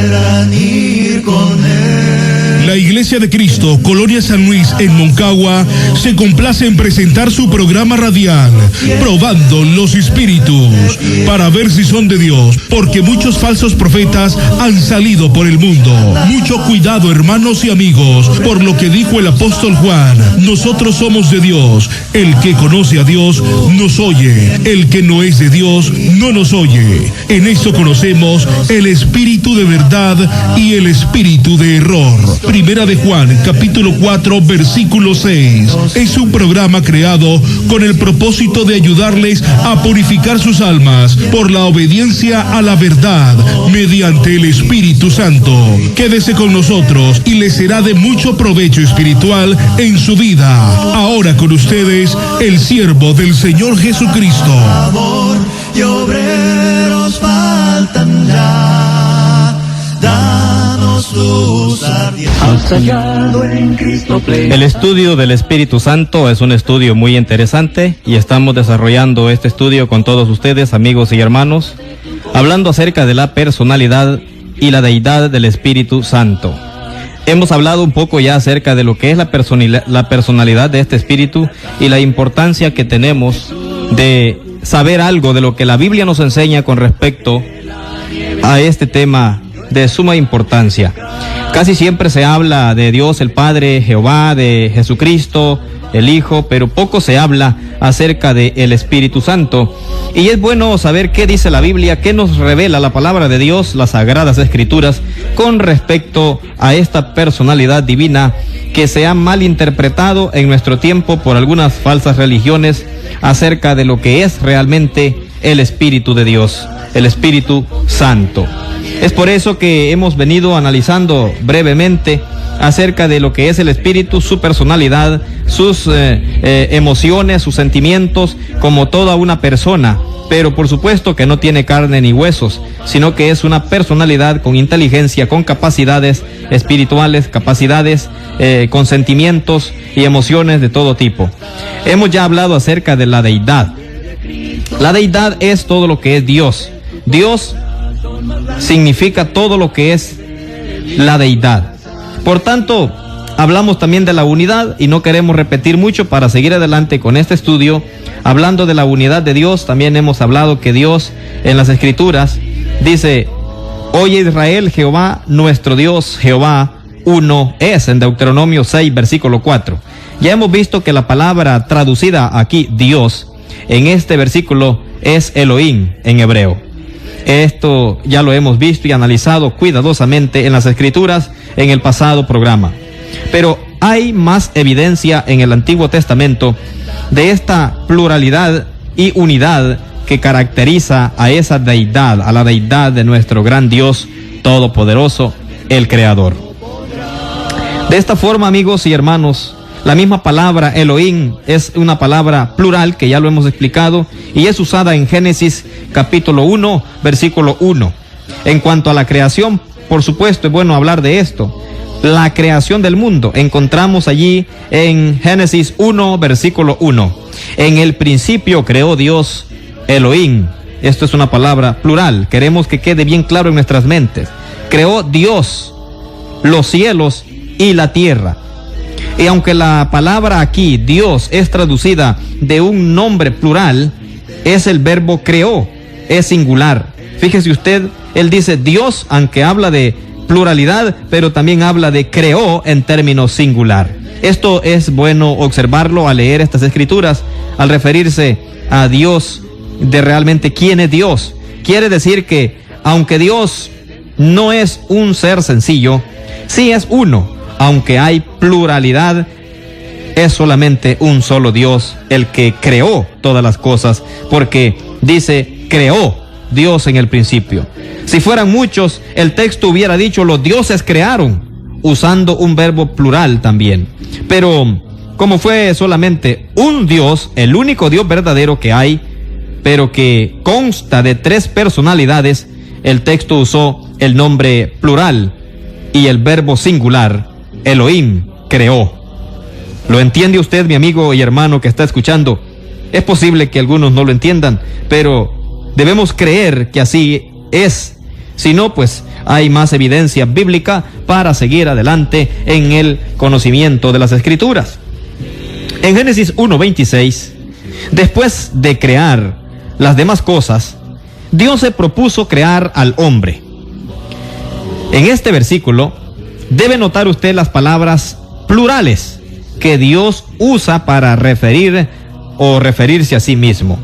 quieran ir con él. La Iglesia de Cristo, Colonia San Luis, en Moncagua, se complace en presentar su programa radial, Probando los Espíritus, para ver si son de Dios, porque muchos falsos profetas han salido por el mundo. Mucho cuidado, hermanos y amigos, por lo que dijo el apóstol Juan: nosotros somos de Dios. El que conoce a Dios nos oye, el que no es de Dios no nos oye. En esto conocemos el espíritu de verdad y el espíritu de error. Primera de Juan, capítulo 4, versículo 6. Es un programa creado con el propósito de ayudarles a purificar sus almas por la obediencia a la verdad mediante el Espíritu Santo. Quédese con nosotros y le será de mucho provecho espiritual en su vida. Ahora con ustedes, el siervo del Señor Jesucristo. Y obreros faltan ya, danos luz ardiente. El estudio del Espíritu Santo es un estudio muy interesante y estamos desarrollando este estudio con todos ustedes, amigos y hermanos, hablando acerca de la personalidad y la deidad del Espíritu Santo. Hemos hablado un poco ya acerca de lo que es la personalidad de este Espíritu y la importancia que tenemos de saber algo de lo que la Biblia nos enseña con respecto a este tema de suma importancia. Casi siempre se habla de Dios el Padre, Jehová, de Jesucristo, el Hijo, pero poco se habla acerca del Espíritu Santo. Y es bueno saber qué dice la Biblia, qué nos revela la palabra de Dios, las Sagradas Escrituras, con respecto a esta personalidad divina que se ha malinterpretado en nuestro tiempo por algunas falsas religiones acerca de lo que es realmente el Espíritu de Dios, el Espíritu Santo. Es por eso que hemos venido analizando brevemente acerca de lo que es el Espíritu, su personalidad, sus emociones, sus sentimientos, como toda una persona, pero por supuesto que no tiene carne ni huesos, sino que es una personalidad con inteligencia, con capacidades espirituales, capacidades con sentimientos y emociones de todo tipo. Hemos ya hablado acerca de la deidad. La deidad es todo lo que es Dios. Dios significa todo lo que es la deidad. Por tanto, hablamos también de la unidad y no queremos repetir mucho para seguir adelante con este estudio. Hablando de la unidad de Dios, también hemos hablado que Dios en las Escrituras dice: oye Israel, Jehová nuestro Dios, Jehová uno es, en Deuteronomio 6, versículo 4. Ya hemos visto que la palabra traducida aquí, Dios, en este versículo es Elohim en hebreo. Esto ya lo hemos visto y analizado cuidadosamente en las Escrituras en el pasado programa. Pero hay más evidencia en el Antiguo Testamento de esta pluralidad y unidad que caracteriza a esa deidad, a la deidad de nuestro gran Dios Todopoderoso, el Creador. De esta forma, amigos y hermanos, la misma palabra Elohim es una palabra plural que ya lo hemos explicado y es usada en Génesis capítulo 1, versículo 1. En cuanto a la creación, por supuesto, es bueno hablar de esto. La creación del mundo, encontramos allí en Génesis 1, versículo 1. En el principio creó Dios Elohim. Esto es una palabra plural. Queremos que quede bien claro en nuestras mentes. Creó Dios los cielos y la tierra. Y aunque la palabra aquí, Dios, es traducida de un nombre plural, es el verbo creó, es singular. Fíjese usted, él dice Dios, aunque habla de pluralidad, pero también habla de creó en términos singular. Esto es bueno observarlo al leer estas Escrituras, al referirse a Dios, de realmente quién es Dios. Quiere decir que, aunque Dios no es un ser sencillo, sí es uno. Aunque hay pluralidad, es solamente un solo Dios el que creó todas las cosas, porque dice, creó Dios en el principio. Si fueran muchos, el texto hubiera dicho, los dioses crearon, usando un verbo plural también. Pero como fue solamente un Dios, el único Dios verdadero que hay, pero que consta de tres personalidades, el texto usó el nombre plural y el verbo singular, Elohim, creó. ¿Lo entiende usted, mi amigo y hermano que está escuchando? Es posible que algunos no lo entiendan, pero debemos creer que así es. Si no, pues hay más evidencia bíblica para seguir adelante en el conocimiento de las Escrituras. En Génesis 1:26, después de crear las demás cosas, Dios se propuso crear al hombre. En este versículo debe notar usted las palabras plurales que Dios usa para referir o referirse a sí mismo.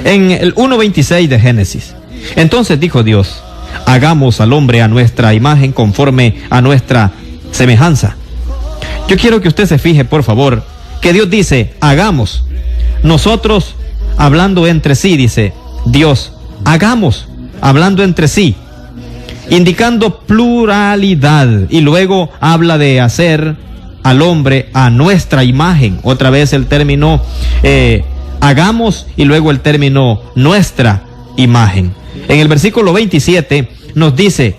En el 1:26 de Génesis, entonces dijo Dios: hagamos al hombre a nuestra imagen, conforme a nuestra semejanza. Yo quiero que usted se fije, por favor, que Dios dice hagamos. Nosotros, hablando entre sí, dice Dios, hagamos, hablando entre sí, indicando pluralidad, y luego habla de hacer al hombre a nuestra imagen. Otra vez el término hagamos, y luego el término nuestra imagen. En el versículo 27 nos dice: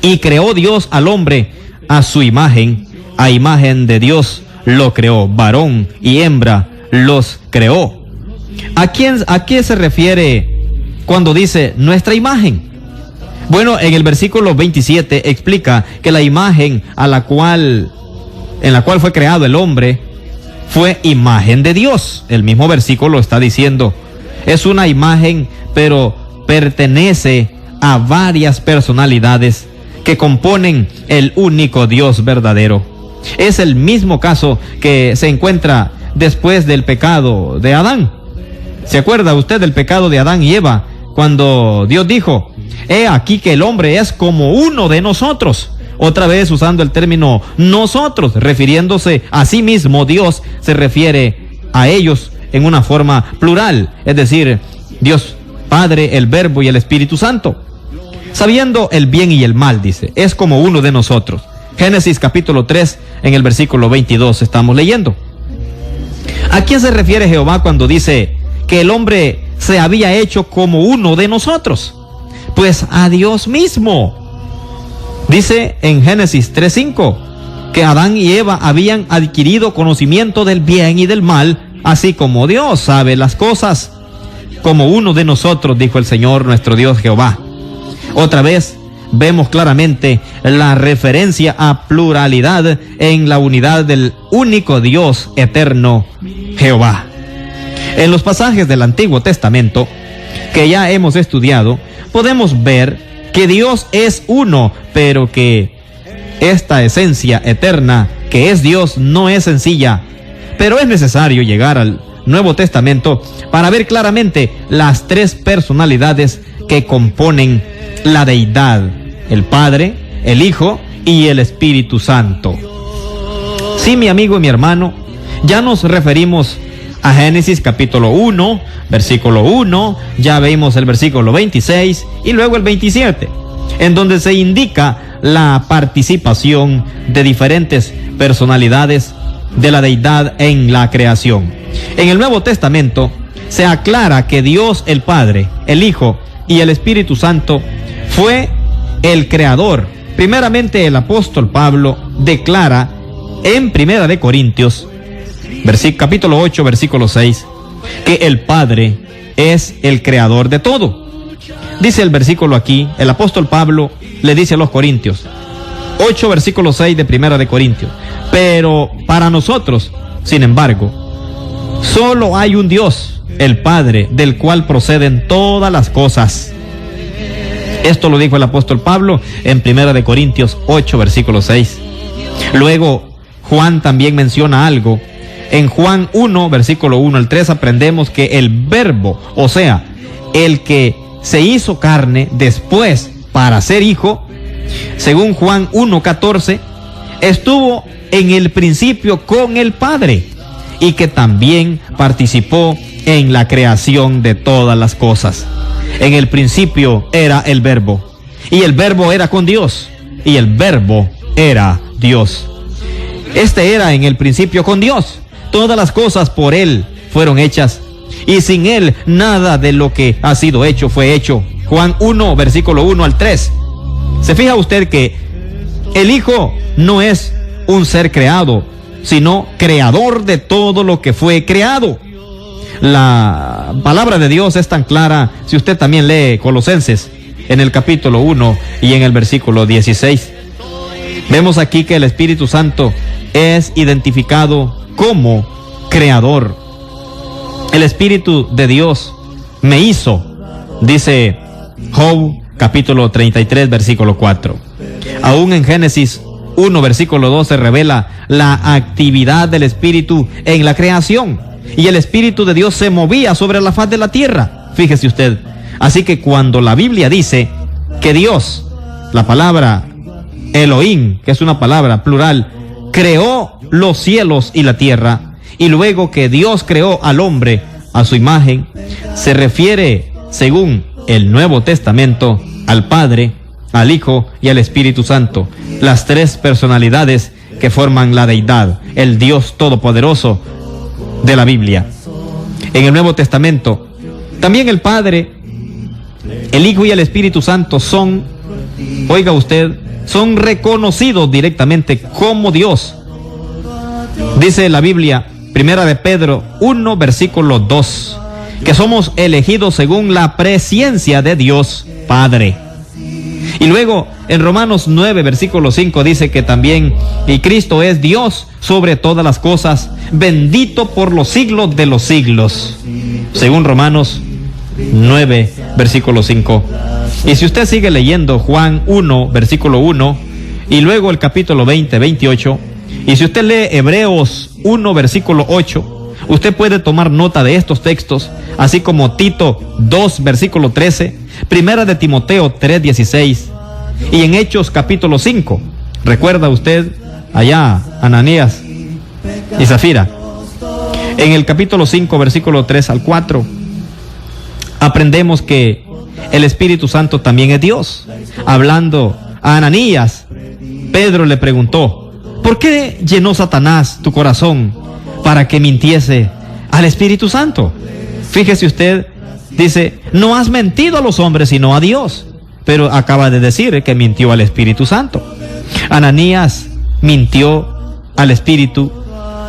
y creó Dios al hombre a su imagen, a imagen de Dios lo creó, varón y hembra los creó. ¿A qué se refiere cuando dice nuestra imagen? Bueno, en el versículo 27 explica que la imagen en la cual fue creado el hombre fue imagen de Dios. El mismo versículo está diciendo, es una imagen, pero pertenece a varias personalidades que componen el único Dios verdadero. Es el mismo caso que se encuentra después del pecado de Adán. ¿Se acuerda usted del pecado de Adán y Eva? Cuando Dios dijo: he aquí que el hombre es como uno de nosotros. Otra vez usando el término nosotros, refiriéndose a sí mismo. Dios se refiere a ellos en una forma plural, es decir, Dios Padre, el Verbo y el Espíritu Santo. Sabiendo el bien y el mal, dice, es como uno de nosotros. Génesis capítulo 3, en el versículo 22 estamos leyendo. ¿A quién se refiere Jehová cuando dice que el hombre se había hecho como uno de nosotros? Pues a Dios mismo. Dice en Génesis 3:5 que Adán y Eva habían adquirido conocimiento del bien y del mal, así como Dios sabe las cosas. Como uno de nosotros, dijo el Señor nuestro Dios Jehová. Otra vez vemos claramente la referencia a pluralidad en la unidad del único Dios eterno, Jehová. En los pasajes del Antiguo Testamento que ya hemos estudiado, podemos ver que Dios es uno, pero que esta esencia eterna que es Dios no es sencilla. Pero es necesario llegar al Nuevo Testamento para ver claramente las tres personalidades que componen la deidad: el Padre, el Hijo y el Espíritu Santo. Sí, mi amigo y mi hermano, ya nos referimos a Génesis capítulo 1, versículo 1, ya vimos el versículo 26 y luego el 27, en donde se indica la participación de diferentes personalidades de la deidad en la creación. En el Nuevo Testamento se aclara que Dios el Padre, el Hijo y el Espíritu Santo fue el creador. Primeramente el apóstol Pablo declara en Primera de Corintios, capítulo 8, versículo 6, que el Padre es el creador de todo. Dice el versículo aquí, el apóstol Pablo le dice a los Corintios, 8, versículo 6 de Primera de Corintios: pero para nosotros, sin embargo, solo hay un Dios, el Padre, del cual proceden todas las cosas. Esto lo dijo el apóstol Pablo en Primera de Corintios 8, versículo 6. Luego, Juan también menciona algo. En Juan 1, versículo 1 al 3, aprendemos que el Verbo, o sea, el que se hizo carne después para ser hijo, según Juan 1:14, estuvo en el principio con el Padre y que también participó en la creación de todas las cosas. En el principio era el Verbo, y el Verbo era con Dios, y el Verbo era Dios. Este era en el principio con Dios. Todas las cosas por Él fueron hechas, y sin Él nada de lo que ha sido hecho fue hecho. Juan 1, versículo 1 al 3. ¿Se fija usted que el Hijo no es un ser creado, sino creador de todo lo que fue creado? La palabra de Dios es tan clara, si usted también lee Colosenses, en el capítulo 1 y en el versículo 16. Vemos aquí que el Espíritu Santo es identificado como creador. El Espíritu de Dios me hizo, dice Job capítulo 33 versículo 4. Aún en Génesis 1 versículo 12 revela la actividad del Espíritu en la creación, y el Espíritu de Dios se movía sobre la faz de la tierra. Fíjese usted. Así que cuando la Biblia dice que Dios, la palabra Elohim, que es una palabra plural, creó los cielos y la tierra, y luego que Dios creó al hombre a su imagen, se refiere, según el Nuevo Testamento, al Padre, al Hijo y al Espíritu Santo, las tres personalidades que forman la deidad, el Dios Todopoderoso de la Biblia. En el Nuevo Testamento, también el Padre, el Hijo y el Espíritu Santo son, oiga usted, son reconocidos directamente como Dios. Dice la Biblia, Primera de Pedro 1, versículo 2, que somos elegidos según la presciencia de Dios Padre. Y luego en Romanos 9, versículo 5 dice que también, y Cristo es Dios sobre todas las cosas, bendito por los siglos de los siglos. Según Romanos 9, versículo 5. Y si usted sigue leyendo Juan 1, versículo 1, y luego el capítulo 20, 28, y si usted lee Hebreos 1, versículo 8, usted puede tomar nota de estos textos, así como Tito 2, versículo 13, Primera de Timoteo 3, 16, y en Hechos capítulo 5, ¿recuerda usted allá Ananías y Zafira? En el capítulo 5, versículo 3 al 4, aprendemos que el Espíritu Santo también es Dios. Hablando a Ananías, Pedro le preguntó, ¿por qué llenó Satanás tu corazón para que mintiese al Espíritu Santo? Fíjese usted, dice, no has mentido a los hombres sino a Dios. Pero acaba de decir que mintió al Espíritu Santo. Ananías mintió al Espíritu,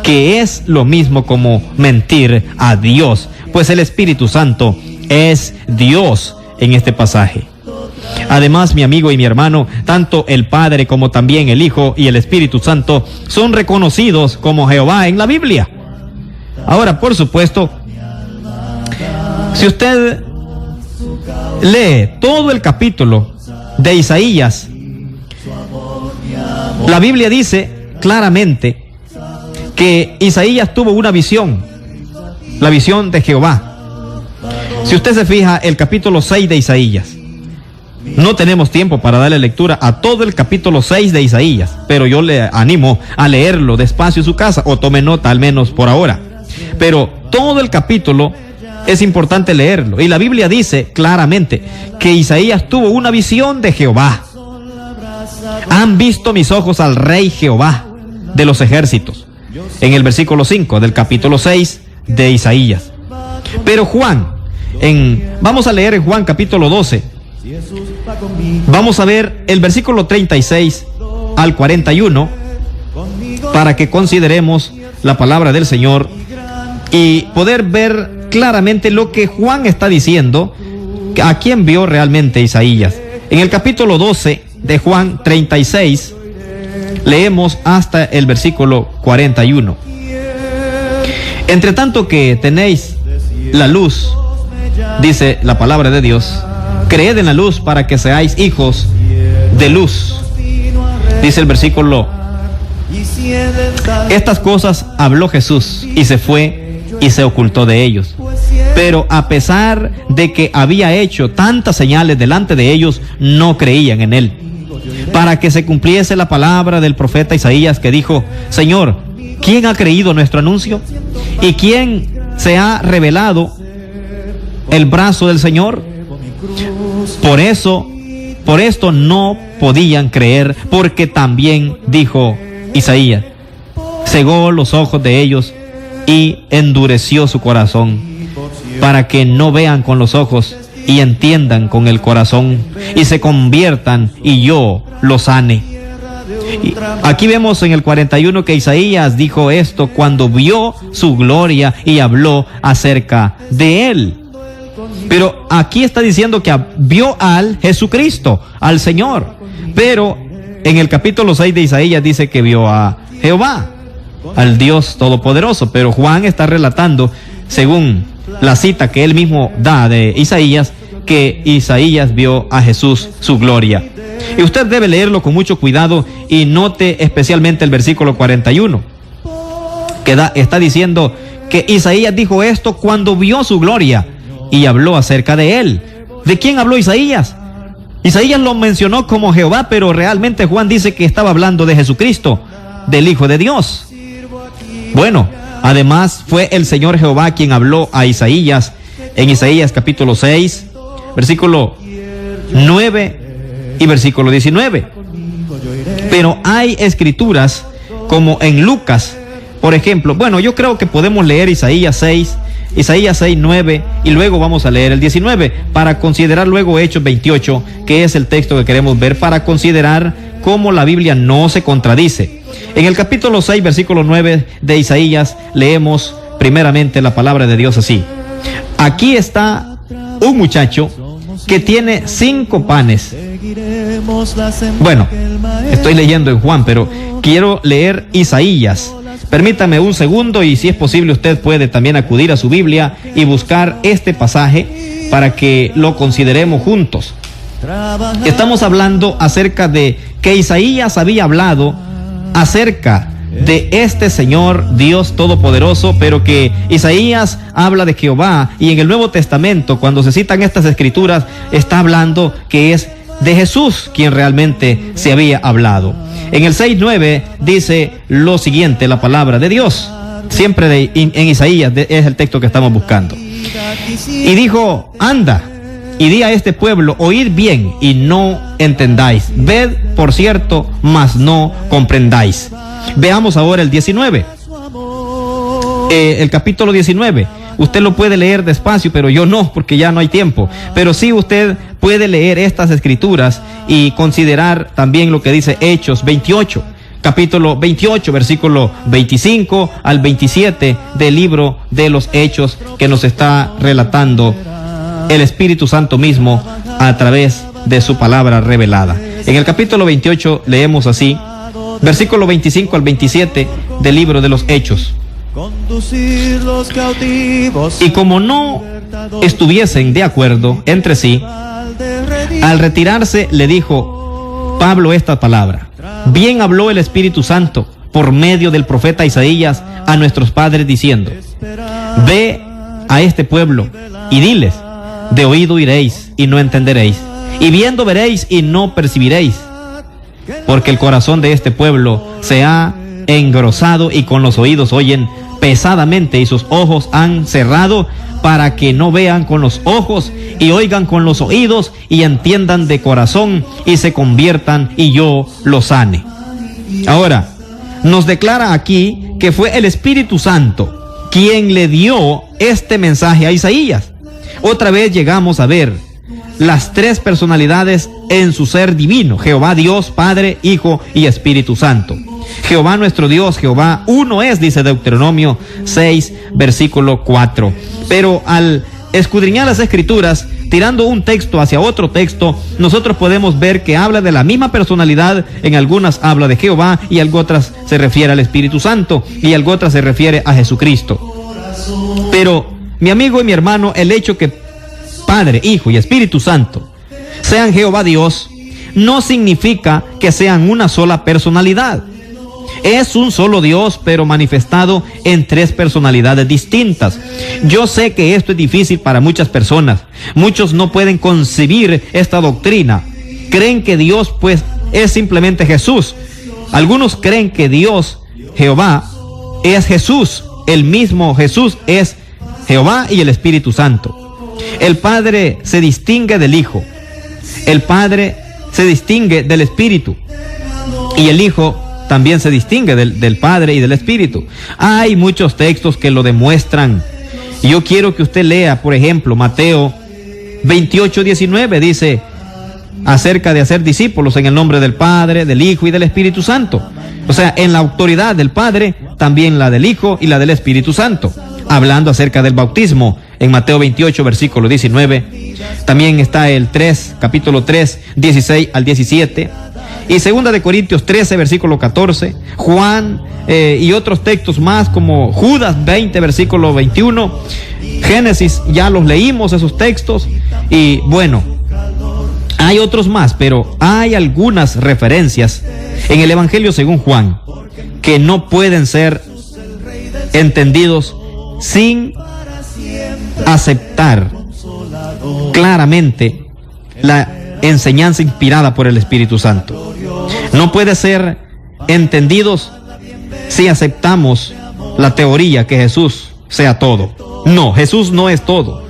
que es lo mismo como mentir a Dios, pues el Espíritu Santo es Dios en este pasaje. Además, mi amigo y mi hermano, tanto el Padre como también el Hijo y el Espíritu Santo son reconocidos como Jehová en la Biblia. Ahora, por supuesto, si usted lee todo el capítulo de Isaías, la Biblia dice claramente que Isaías tuvo una visión, la visión de Jehová. Si usted se fija, el capítulo 6 de Isaías, no tenemos tiempo para darle lectura a todo el capítulo 6 de Isaías, pero yo le animo a leerlo despacio en su casa, o tome nota al menos por ahora. Pero todo el capítulo es importante leerlo, y la Biblia dice claramente que Isaías tuvo una visión de Jehová. Han visto mis ojos al Rey Jehová de los ejércitos, en el versículo 5 del capítulo 6 de Isaías. Pero Juan, vamos a leer en Juan capítulo 12, vamos a ver el versículo 36 al 41, para que consideremos la palabra del Señor y poder ver claramente lo que Juan está diciendo, a quién vio realmente Isaías. En el capítulo 12 de Juan 36, leemos hasta el versículo 41. Entre tanto que tenéis la luz, dice la palabra de Dios, creed en la luz para que seáis hijos de luz. Dice el versículo, estas cosas habló Jesús y se fue y se ocultó de ellos. Pero a pesar de que había hecho tantas señales delante de ellos, no creían en él. Para que se cumpliese la palabra del profeta Isaías, que dijo, Señor, ¿quién ha creído nuestro anuncio? ¿Y quién se ha revelado el brazo del Señor? Por esto no podían creer, porque también dijo Isaías, cegó los ojos de ellos y endureció su corazón, para que no vean con los ojos y entiendan con el corazón y se conviertan y yo los sane. Y aquí vemos en el 41 que Isaías dijo esto cuando vio su gloria y habló acerca de él. Pero aquí está diciendo que vio al Jesucristo, al Señor. Pero en el capítulo 6 de Isaías dice que vio a Jehová, al Dios Todopoderoso. Pero Juan está relatando, según la cita que él mismo da de Isaías, que Isaías vio a Jesús, su gloria. Y usted debe leerlo con mucho cuidado y note especialmente el versículo 41, que está diciendo que Isaías dijo esto cuando vio su gloria y habló acerca de él. ¿De quién habló Isaías? Isaías lo mencionó como Jehová, pero realmente Juan dice que estaba hablando de Jesucristo, del Hijo de Dios. Bueno, además fue el Señor Jehová quien habló a Isaías en Isaías capítulo 6, versículo 9 y versículo 19. Pero hay escrituras como en Lucas, por ejemplo. Bueno, yo creo que podemos leer Isaías 6, 9 y luego vamos a leer el 19 para considerar luego Hechos 28, que es el texto que queremos ver, para considerar cómo la Biblia no se contradice. En el capítulo 6, versículo 9 de Isaías, leemos primeramente la palabra de Dios así: aquí está un muchacho que tiene 5 panes. Bueno, estoy leyendo en Juan, pero quiero leer Isaías. Permítame un segundo y si es posible usted puede también acudir a su Biblia y buscar este pasaje para que lo consideremos juntos. Estamos hablando acerca de que Isaías había hablado acerca de este Señor Dios Todopoderoso, pero que Isaías habla de Jehová, y en el Nuevo Testamento, cuando se citan estas escrituras, está hablando que es de Jesús quien realmente se había hablado. En el 6:9 dice lo siguiente, la palabra de Dios, siempre en Isaías es el texto que estamos buscando. Y dijo: anda y di a este pueblo, oíd bien y no entendáis, ved por cierto, mas no comprendáis. Veamos ahora el 19, el capítulo 19. Usted lo puede leer despacio, pero yo no, porque ya no hay tiempo. Pero sí usted puede leer estas escrituras y considerar también lo que dice Hechos 28, capítulo 28, versículo 25 al 27 del libro de los Hechos, que nos está relatando el Espíritu Santo mismo a través de su palabra revelada. En el capítulo 28 leemos así, versículo 25 al 27 del libro de los Hechos: y como no estuviesen de acuerdo entre sí, al retirarse le dijo Pablo esta palabra: bien habló el Espíritu Santo por medio del profeta Isaías a nuestros padres diciendo: ve a este pueblo y diles, de oído oiréis y no entenderéis, y viendo veréis y no percibiréis, porque el corazón de este pueblo se ha engrosado y con los oídos oyen pesadamente y sus ojos han cerrado, para que no vean con los ojos y oigan con los oídos y entiendan de corazón y se conviertan y yo los sane. Ahora, nos declara aquí que fue el Espíritu Santo quien le dio este mensaje a Isaías. Otra vez llegamos a ver las 3 personalidades en su ser divino: Jehová Dios, Padre, Hijo y Espíritu Santo. Jehová nuestro Dios, Jehová uno es, dice Deuteronomio 6, versículo 4. Pero al escudriñar las escrituras, tirando un texto hacia otro texto, nosotros podemos ver que habla de la misma personalidad. En algunas habla de Jehová y en otras se refiere al Espíritu Santo y en otras se refiere a Jesucristo. Pero, mi amigo y mi hermano, el hecho que Padre, Hijo y Espíritu Santo sean Jehová Dios no significa que sean una sola personalidad. Es un solo Dios, pero manifestado en 3 personalidades distintas. Yo sé que esto es difícil para muchas personas. Muchos no pueden concebir esta doctrina. Creen que Dios, pues, es simplemente Jesús. Algunos creen que Dios, Jehová, es Jesús. El mismo Jesús es Jehová y el Espíritu Santo. El Padre se distingue del Hijo. El Padre se distingue del Espíritu. Y el Hijo también se distingue del Padre y del Espíritu. Hay muchos textos que lo demuestran. Yo quiero que usted lea, por ejemplo, Mateo 28:19, dice acerca de hacer discípulos en el nombre del Padre, del Hijo y del Espíritu Santo. O sea, en la autoridad del Padre, también la del Hijo y la del Espíritu Santo. hablando acerca del bautismo en Mateo 28, versículo 19. También está el capítulo 3, 16 al 17. Y 2 de Corintios 13, versículo 14. Juan y otros textos más como Judas 20, versículo 21. Génesis, ya los leímos esos textos. Y bueno, hay otros más, pero hay algunas referencias en el Evangelio según Juan que no pueden ser entendidos sin aceptar claramente la enseñanza inspirada por el Espíritu Santo. No puede ser entendidos si aceptamos la teoría que Jesús sea todo. No, Jesús no es todo.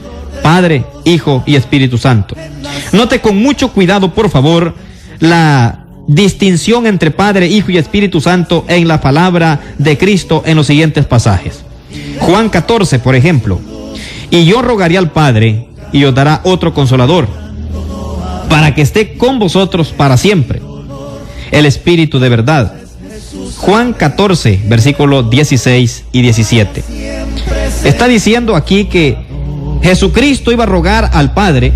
Padre, Hijo y Espíritu Santo. Note con mucho cuidado, por favor, la distinción entre Padre, Hijo y Espíritu Santo en la palabra de Cristo en los siguientes pasajes. Juan 14, por ejemplo. Y yo rogaré al Padre y os dará otro consolador, para que esté con vosotros para siempre, el Espíritu de verdad. Juan 14, versículos 16 y 17. Está diciendo aquí que Jesucristo iba a rogar al Padre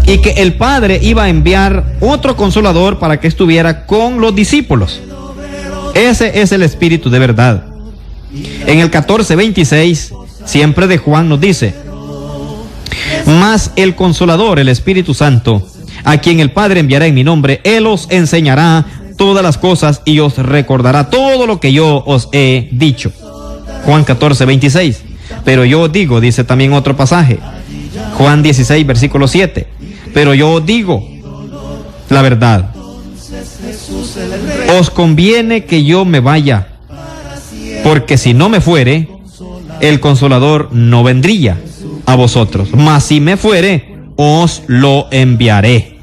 y que el Padre iba a enviar otro consolador para que estuviera con los discípulos. Ese es el Espíritu de verdad. En el 14:26, siempre de Juan, nos dice: mas el Consolador, el Espíritu Santo, a quien el Padre enviará en mi nombre, Él os enseñará todas las cosas y os recordará todo lo que yo os he dicho. Juan 14:26. Pero yo os digo, dice también otro pasaje, Juan 16, versículo 7. Pero yo os digo la verdad. Os conviene que yo me vaya, porque si no me fuere, el Consolador no vendría a vosotros. Mas si me fuere, os lo enviaré.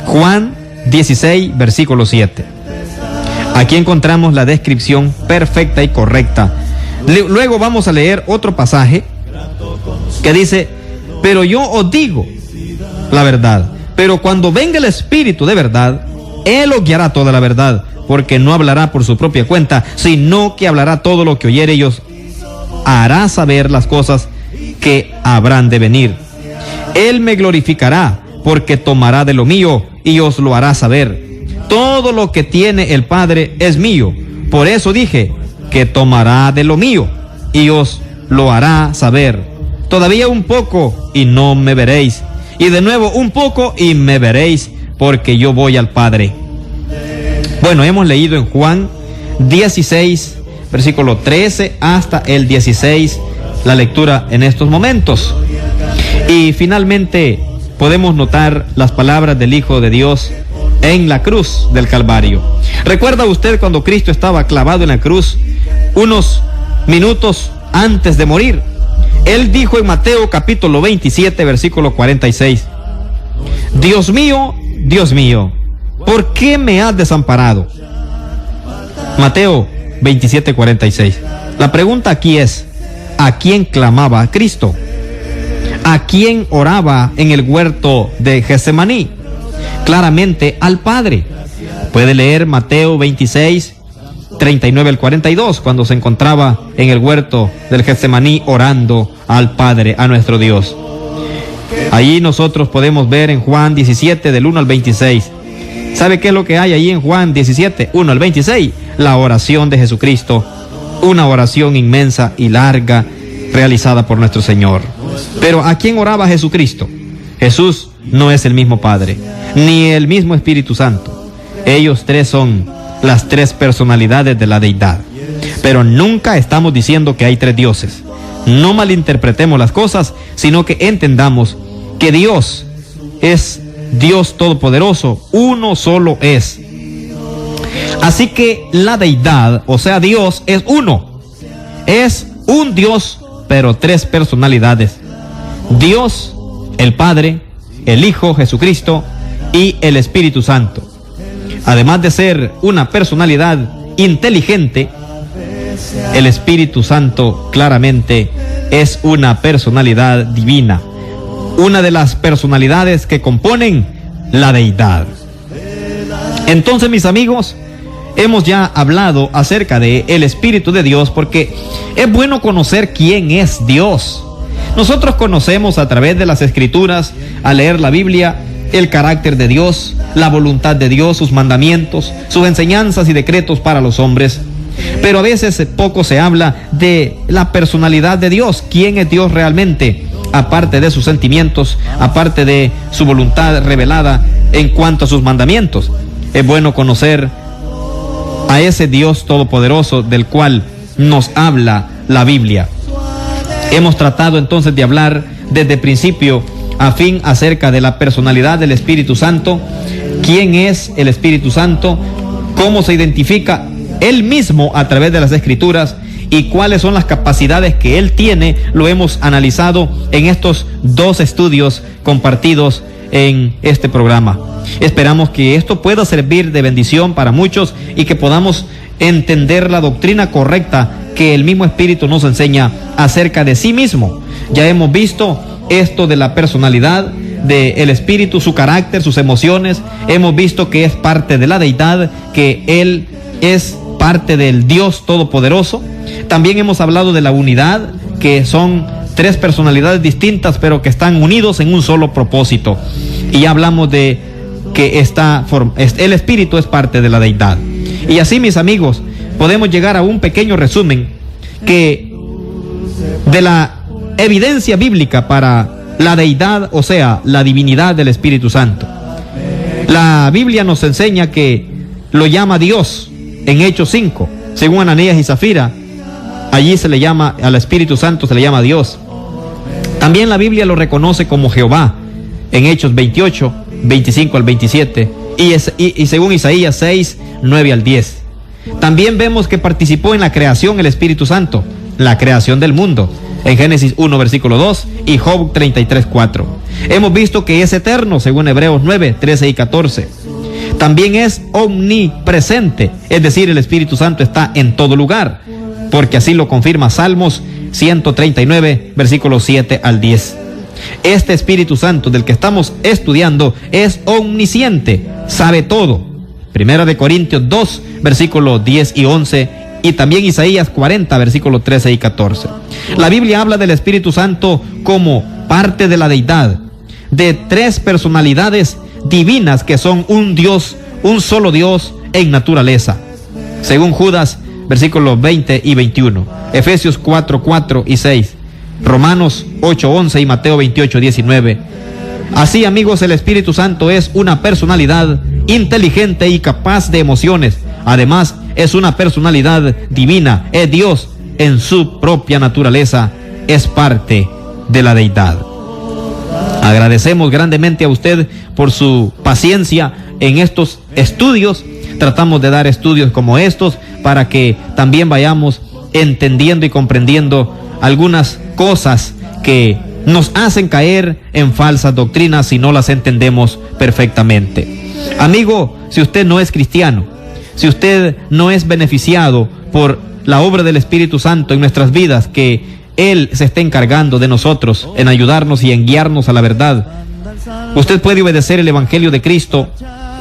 Juan 16, versículo 7. Aquí encontramos la descripción perfecta y correcta. Luego vamos a leer otro pasaje que dice: pero yo os digo la verdad, pero cuando venga el Espíritu de verdad, Él os guiará toda la verdad, porque no hablará por su propia cuenta, sino que hablará todo lo que oyere y os hará saber las cosas que habrán de venir. Él me glorificará, porque tomará de lo mío y os lo hará saber. Todo lo que tiene el Padre es mío. Por eso dije que tomará de lo mío y os lo hará saber. Todavía un poco y no me veréis, y de nuevo un poco y me veréis, porque yo voy al Padre. Bueno, hemos leído en Juan 16, versículo 13 hasta el 16, la lectura en estos momentos. Y finalmente podemos notar las palabras del Hijo de Dios en la cruz del Calvario. ¿Recuerda usted cuando Cristo estaba clavado en la cruz, unos minutos antes de morir? Él dijo en Mateo capítulo 27, versículo 46: Dios mío, ¿por qué me has desamparado? Mateo 27, 46. La pregunta aquí es: ¿a quién clamaba Cristo? ¿A quién oraba en el huerto de Getsemaní? Claramente al Padre. Puede leer Mateo 26, 39 al 42, cuando se encontraba en el huerto del Getsemaní orando al Padre, a nuestro Dios. Allí nosotros podemos ver en Juan 17, del 1 al 26. ¿Sabe qué es lo que hay ahí en Juan 17, 1 al 26? La oración de Jesucristo, una oración inmensa y larga realizada por nuestro Señor. Pero ¿a quién oraba Jesucristo? Jesús no es el mismo Padre, ni el mismo Espíritu Santo. Ellos tres son las tres personalidades de la deidad. Pero nunca estamos diciendo que hay tres dioses. No malinterpretemos las cosas, sino que entendamos que Dios es Dios todopoderoso, uno solo es. Así que la deidad, o sea Dios, es uno. Es un Dios, pero tres personalidades. Dios, el Padre, el Hijo Jesucristo y el Espíritu Santo. Además de ser una personalidad inteligente, el Espíritu Santo claramente es una personalidad divina, una de las personalidades que componen la deidad. Entonces, mis amigos, hemos ya hablado acerca de el Espíritu de Dios, porque es bueno conocer quién es Dios. Nosotros conocemos a través de las Escrituras, al leer la Biblia, el carácter de Dios, la voluntad de Dios, sus mandamientos, sus enseñanzas y decretos para los hombres. Pero a veces poco se habla de la personalidad de Dios. ¿Quién es Dios realmente? Aparte de sus sentimientos, aparte de su voluntad revelada en cuanto a sus mandamientos. Es bueno conocer a ese Dios todopoderoso del cual nos habla la Biblia. Hemos tratado entonces de hablar desde el principio a fin acerca de la personalidad del Espíritu Santo, quién es el Espíritu Santo, cómo se identifica Él mismo a través de las Escrituras y cuáles son las capacidades que Él tiene. Lo hemos analizado en estos 2 estudios compartidos en este programa. Esperamos que esto pueda servir de bendición para muchos y que podamos entender la doctrina correcta que el mismo Espíritu nos enseña acerca de sí mismo. Ya hemos visto esto de la personalidad del Espíritu, su carácter, sus emociones. Hemos visto que es parte de la deidad, que Él es parte del Dios Todopoderoso. También hemos hablado de la unidad, que son 3 personalidades distintas, pero que están unidos en un solo propósito. Y ya hablamos de que el Espíritu es parte de la deidad. Y así, mis amigos, podemos llegar a un pequeño resumen que de la evidencia bíblica para la deidad, o sea, la divinidad del Espíritu Santo. La Biblia nos enseña que lo llama Dios en Hechos 5, según Ananías y Zafira. Allí se le llama, al Espíritu Santo se le llama Dios. También la Biblia lo reconoce como Jehová en Hechos 28, 25 al 27 y según Isaías 6, 9 al 10. También vemos que participó en la creación el Espíritu Santo, la creación del mundo, en Génesis 1, versículo 2 y Job 33, 4. Hemos visto que es eterno, según Hebreos 9, 13 y 14. También es omnipresente, es decir, el Espíritu Santo está en todo lugar, porque así lo confirma Salmos 139, versículos 7 al 10. Este Espíritu Santo del que estamos estudiando es omnisciente, sabe todo. Primera de Corintios 2, versículos 10 y 11, y también Isaías 40, versículos 13 y 14. La Biblia habla del Espíritu Santo como parte de la deidad, de 3 personalidades divinas que son un Dios, un solo Dios en naturaleza. Según Judas, versículos 20 y 21, Efesios 4, 4 y 6, Romanos 8, 11 y Mateo 28, 19. Así, amigos, el Espíritu Santo es una personalidad inteligente y capaz de emociones. Además, es una personalidad divina, es Dios en su propia naturaleza, es parte de la deidad. Agradecemos grandemente a usted por su paciencia en estos estudios. Tratamos de dar estudios como estos para que también vayamos entendiendo y comprendiendo algunas cosas que nos hacen caer en falsas doctrinas si no las entendemos perfectamente. Amigo, si usted no es cristiano, si usted no es beneficiado por la obra del Espíritu Santo en nuestras vidas, que Él se está encargando de nosotros en ayudarnos y en guiarnos a la verdad, usted puede obedecer el Evangelio de Cristo,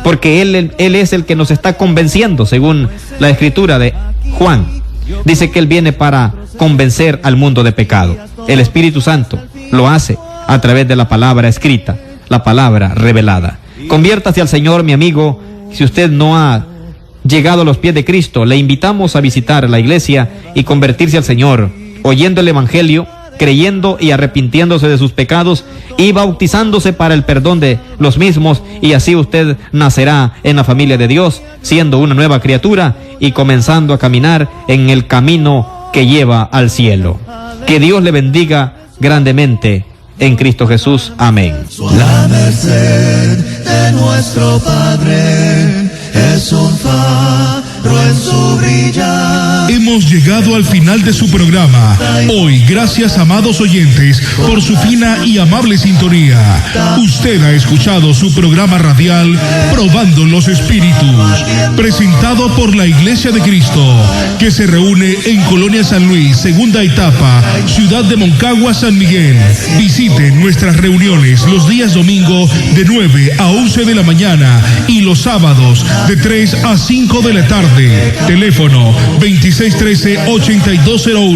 porque Él es el que nos está convenciendo, según la Escritura de Juan. Dice que Él viene para convencer al mundo de pecado. El Espíritu Santo lo hace a través de la palabra escrita, la palabra revelada. Conviértase al Señor, mi amigo. Si usted no ha llegado a los pies de Cristo, le invitamos a visitar la iglesia y convertirse al Señor, oyendo el Evangelio, creyendo y arrepintiéndose de sus pecados y bautizándose para el perdón de los mismos, y así usted nacerá en la familia de Dios, siendo una nueva criatura y comenzando a caminar en el camino que lleva al cielo. Que Dios le bendiga grandemente en Cristo Jesús. Amén. La merced de nuestro Padre es un faro en su brillar. Hemos llegado al final de su programa. Hoy, gracias amados oyentes por su fina y amable sintonía. Usted ha escuchado su programa radial Probando los Espíritus, presentado por la Iglesia de Cristo, que se reúne en Colonia San Luis, segunda etapa, Ciudad de Moncagua, San Miguel. Visite nuestras reuniones los días domingo de 9 a 11 de la mañana y los sábados de 3 a 5 de la tarde. Teléfono 2613-8201.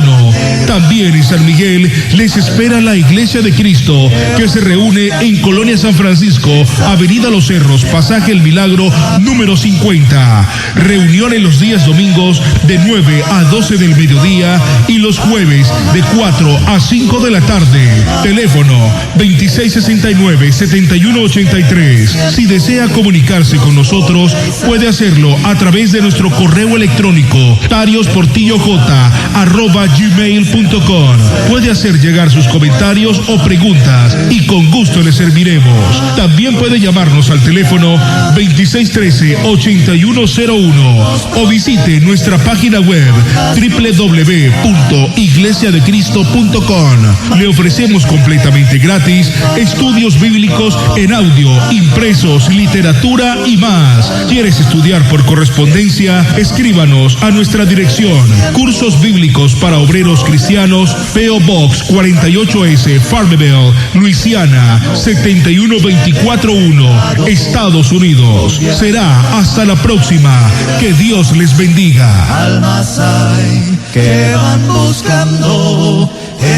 También en San Miguel les espera la Iglesia de Cristo, que se reúne en Colonia San Francisco, Avenida Los Cerros, Pasaje El Milagro, número 50. Reunión en los días domingos de 9 a 12 del mediodía y los jueves de 4 a 5 de la tarde. Teléfono 2669-7183. Si desea comunicarse con nosotros, puede hacerlo a través de nuestro correo electrónico tariosportilloj@gmail.com. Puede hacer llegar sus comentarios o preguntas y con gusto le serviremos. También puede llamarnos al teléfono 2613-8101 o visite nuestra página web www.iglesiadecristo.com. Le ofrecemos completamente gratis estudios bíblicos en audio, impresos, literatura y más. ¿Quieres estudiar por correspondencia? Escríbanos a nuestra dirección: Cursos Bíblicos para Obreros Cristianos, P.O. Box 48S, Farmville, Luisiana 71241, Estados Unidos. Será hasta la próxima. Que Dios les bendiga. Almas hay que van buscando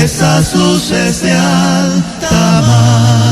esas luces de alta mar.